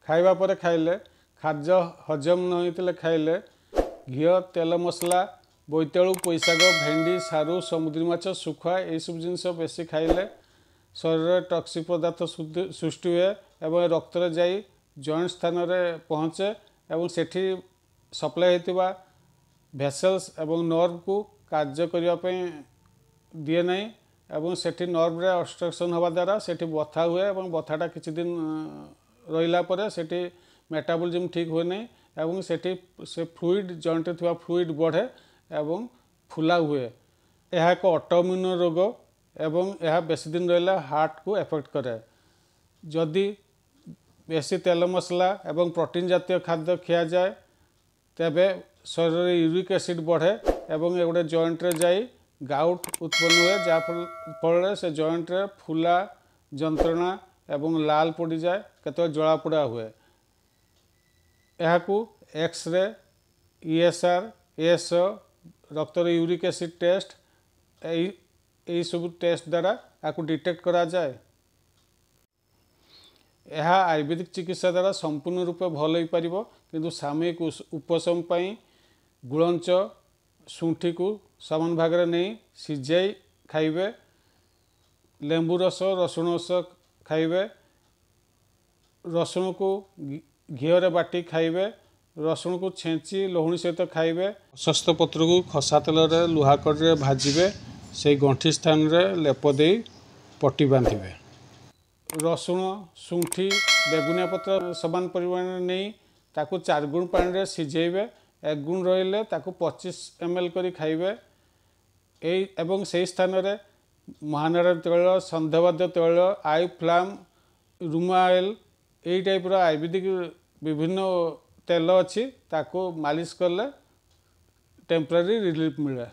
खाइबा परे खाइले खाद्य हजम न होइतिले खाइले घी तेल मसला बोईतालु पोईशाग भेंडी सारू समुद्री माछ सुखुआ यह सब जिनस बेसी खाइले शरीर टॉक्सिक पदार्थ सृष्टि हुए एवं रक्त रे जाई जॉइंट स्थान रे पहुँचे एवं सेठी सप्लाई होता भेसल्स एवं नर्व को कार्य करने दिए नहीं एवं सेठी नर्व रे ऑब्स्ट्रक्शन हवा द्वारा सेठी बथा हुए एवं बथाटा किछि दिन रहिला परे सेठी मेटाबॉलिज्म ठीक हुए नहीं एवं सेठी से फ्लूइड जॉइंट रे थिबा फ्लूइड बढ़े एवं फुला हुए। यह एक ऑटोइम्यून रोग एवं यह बेसी दिन रहिला हार्ट को एफेक्ट करे। जदि बेसी तेल मसला एवं प्रोटीन जातीय खाद्य खिया जाए तेबे शरीर में यूरिक एसिड बढ़े एवं ये गोटे जॉइंट रे जाई गाउट उत्पन्न हुए जहाँफल से जॉइंट रे फुला जंत्रणा एवं लाल पड़ जाए केते जलापोड़ा हुए। यह एक्सरे ईएसआर एएसओ रक्त यूरिक एसिड टेस्ट यही सब टेस्ट द्वारा या डिटेक्ट करा जाए। यह आयुर्वेदिक चिकित्सा द्वारा संपूर्ण रूपे भल हो पार किंतु सामयिक उपशम पाई गुलंच शुंठी को समान भाग में नहीं सिझाई खाइबे लेंबू रस रसुण रस खाइबे रसुण को घीरे बाटी खाइबे रसुण को छेची लहुणी सहित खाइबे प्रशस्त पत्र को खसा तेल लुहा कड़े भाजबे से गंठी स्थान रे लेप दे पट्टी बांधे रसुण शुंठी बेगुनिया पत्र समान परिमाण नहीं ताकू 4 गुण पानी रे सिझेबे 1 गुण रहिले ताकू 25 ml करी खाइबे एवं से स्थान रे महानारायण तेल संध्यावाद्य तेल आई फ्लाम रुमा ऑयल यही टाइप आयुर्वेदिक विभिन्न तेल अच्छी ताको मालिश कले टेम्पररी रिलीफ मिले।